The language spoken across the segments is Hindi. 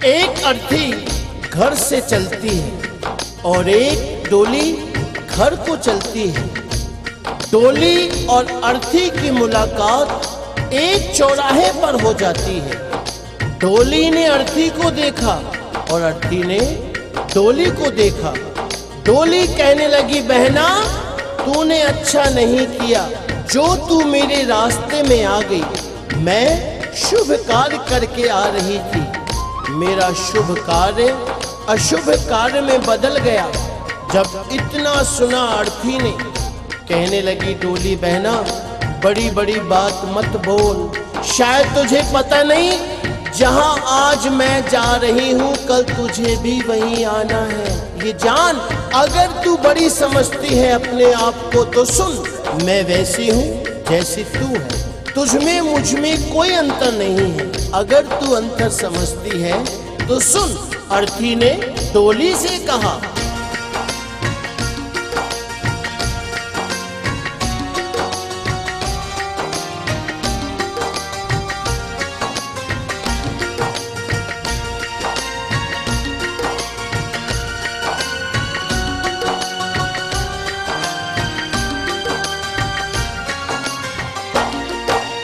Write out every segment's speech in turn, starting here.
एक अर्थी घर से चलती है और एक डोली घर को चलती है। डोली और अर्थी की मुलाकात एक चौराहे पर हो जाती है। डोली ने अर्थी को देखा और अर्थी ने डोली को देखा। डोली कहने लगी, बहना तूने अच्छा नहीं किया जो तू मेरे रास्ते में आ गई। मैं शुभ कार्य करके आ रही थी, मेरा शुभ कार्य अशुभ कार्य में बदल गया। जब इतना सुना अर्थी ने कहने लगी, डोली बहना बड़ी बड़ी बात मत बोल, शायद तुझे पता नहीं जहां आज मैं जा रही हूं कल तुझे भी वहीं आना है। ये जान, अगर तू बड़ी समझती है अपने आप को तो सुन, मैं वैसी हूँ जैसी तू है, तुझमें मुझमें कोई अंतर नहीं है। अगर तू अंतर समझती है तो सुन। अर्थी ने डोली से कहा,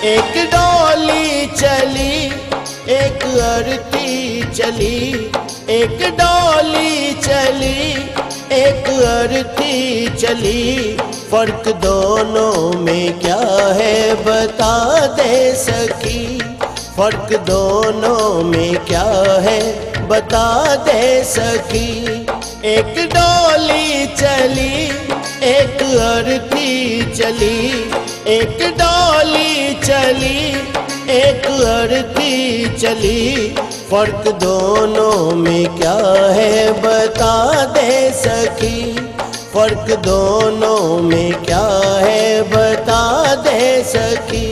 एक डोली चली एक अर्थी चली, एक डोली चली एक अर्थी चली। फर्क दोनों में क्या है बता दे सखी, फर्क दोनों में क्या है बता दे सखी। एक डोली चली एक अर्थी चली, एक डोली चली एक अर्थी चली। फर्क दोनों में क्या है बता दे सखी, फर्क दोनों में क्या है बता दे सखी।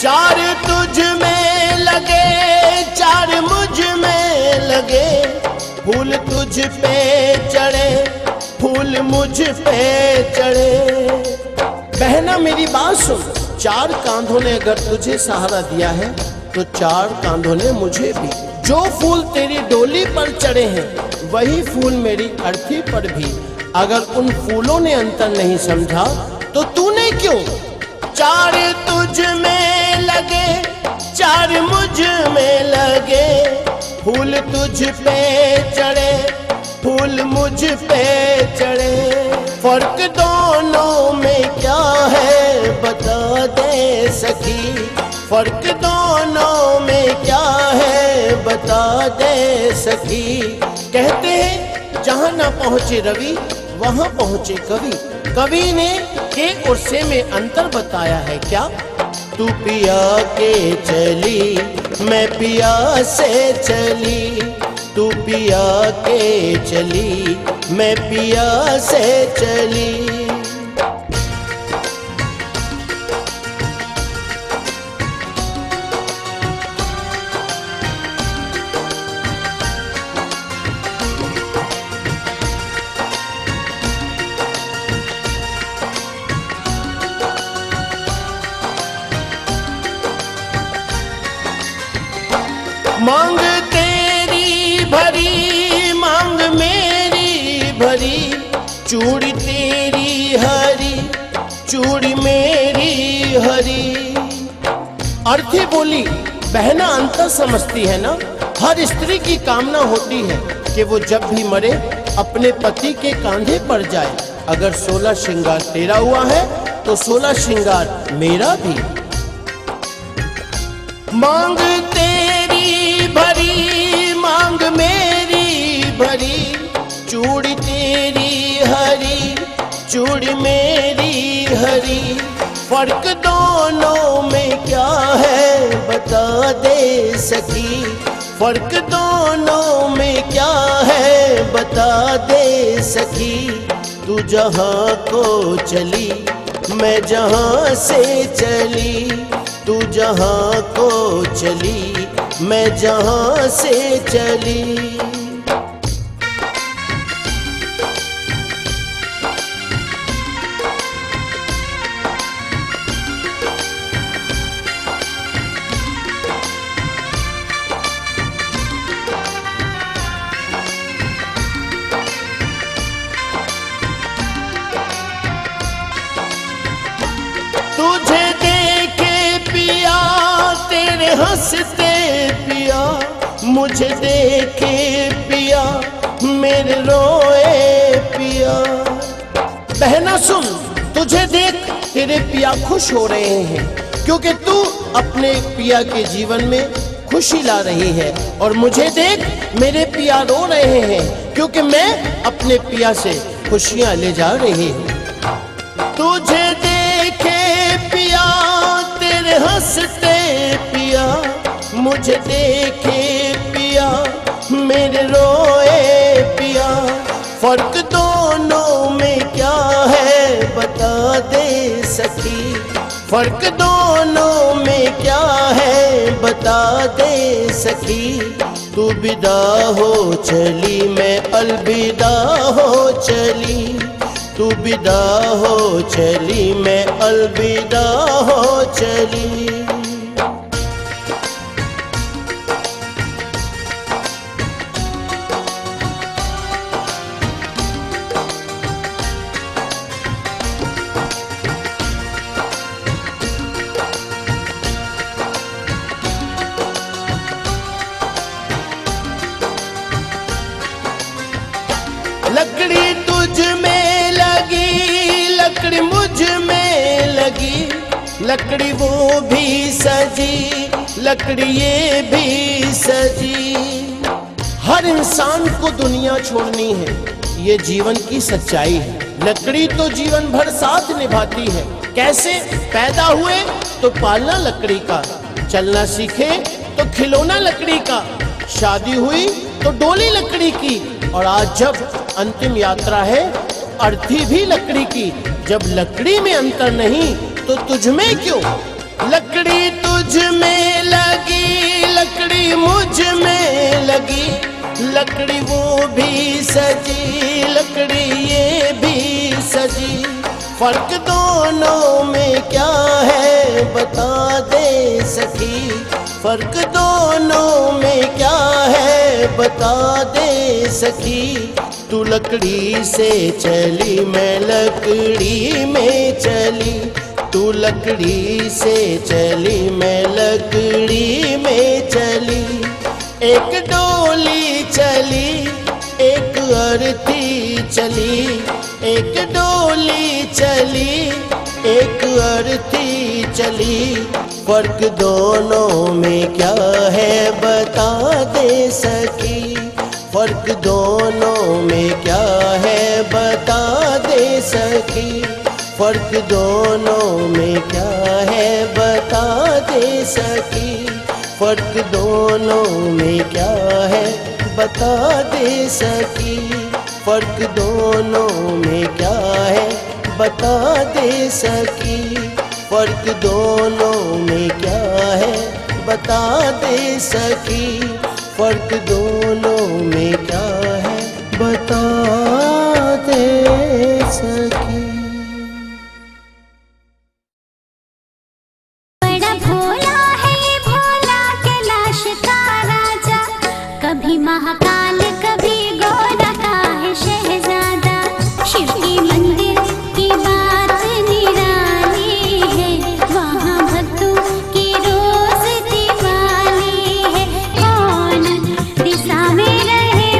चार तुझ में लगे चार मुझ में लगे, फूल तुझ पे चढ़े फूल मुझ पे चढ़े। बहना मेरी बात सुन, चार कांधों ने अगर तुझे सहारा दिया है तो चार कांधों ने मुझे भी। जो फूल तेरी डोली पर चढ़े हैं वही फूल मेरी अर्थी पर भी। अगर उन फूलों ने अंतर नहीं समझा तो तूने क्यों। चार तुझ में लगे चार मुझ में लगे, फूल तुझ पे चढ़े फूल मुझ पे चढ़े। फर्क दोनों में क्या है बता दे सखी, फर्क दोनों में क्या है बता दे सखी। कहते हैं जहां ना पहुंचे रवि वहां पहुंचे कवि। कवि ने के और से में अंतर बताया है क्या। तू पिया के चली मैं पिया से चली, तू पिया के चली मैं पिया से चली। मांग तेरी भरी मांग मेरी भरी, चूड़ी तेरी हरी चूड़ी मेरी हरी। अर्थी बोली, बहना अंतर समझती है ना। हर स्त्री की कामना होती है कि वो जब भी मरे अपने पति के कांधे पर जाए। अगर 16 श्रृंगार तेरा हुआ है तो 16 श्रृंगार मेरा भी। मांग तेरी भरी मांग मेरी भरी, चूड़ी तेरी हरी चूड़ी मेरी हरी। फर्क दोनों में क्या है बता दे सखी, फर्क दोनों में क्या है बता दे सखी। तू जहाँ को चली मैं जहाँ से चली तू जहाँ को चली, मैं जहाँ से चली। तुझे देखे पिया तेरे हंसते पिया, मुझे देखे पिया मेरे रोए पिया। बहना सुन, तुझे देख तेरे पिया खुश हो रहे हैं, क्योंकि तू अपने पिया के जीवन में खुशी ला रही है। और मुझे देख मेरे पिया रो रहे हैं, क्योंकि मैं अपने पिया से खुशियां ले जा रही हूँ। तुझे देखे पिया तेरे हंसते पिया, मुझे देखे पिया मेरे रोए पिया। फर्क दोनों में क्या है बता दे सखी, फर्क दोनों में क्या है बता दे सखी। तू विदा हो चली मैं अलविदा हो चली, तू विदा हो चली मैं अलविदा हो चली। लकड़ी तुझ में लगी, लकड़ी मुझ में लगी, लकड़ी वो भी सजी, लकड़ी ये भी सजी। हर इंसान को दुनिया छोड़नी है, ये जीवन की सच्चाई है। लकड़ी तो जीवन भर साथ निभाती है। कैसे? पैदा हुए तो पालना लकड़ी का, चलना सीखे तो खिलौना लकड़ी का, शादी हुई तो डोली लकड़ी की, और आज जब अंतिम यात्रा है अर्थी भी लकड़ी की। जब लकड़ी में अंतर नहीं तो तुझ में क्यों? लकड़ी तुझ में लगी, लकड़ी मुझ में लगी, लकड़ी वो भी सजी, लकड़ी ये भी सजी। फर्क दोनों में क्या है बता दे सखी, फर्क दोनों में क्या है बता दे सखी। तू लकड़ी से चली मैं लकड़ी में चली, तू लकड़ी से चली मैं लकड़ी में चली। एक डोली चली एक अर्थी चली, एक डोली चली एक अर्थी चली। फर्क दोनों में क्या है बता दे सखी, फर्क दोनों में क्या है बता दे सखी, फर्क दोनों में क्या है बता दे सखी, फर्क दोनों में क्या है बता दे सखी, फर्क दोनों में क्या है बता दे सकी, फर्क दोनों में क्या है बता दे सकी, फर्क दोनों में क्या है बता दे सकी। बड़ा भोला है भोला कैलाश का राजा, कभी महाकाल कभी गोरा का है शहजादा। शिव के मंदिर की बात निराली है, वहाँ भक्तों की रोज दिवाली है। कौन दिशा में रहे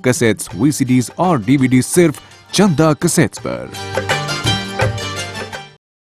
कैसेट्स, VCDs और DVDs सिर्फ चंदा कैसेट्स पर।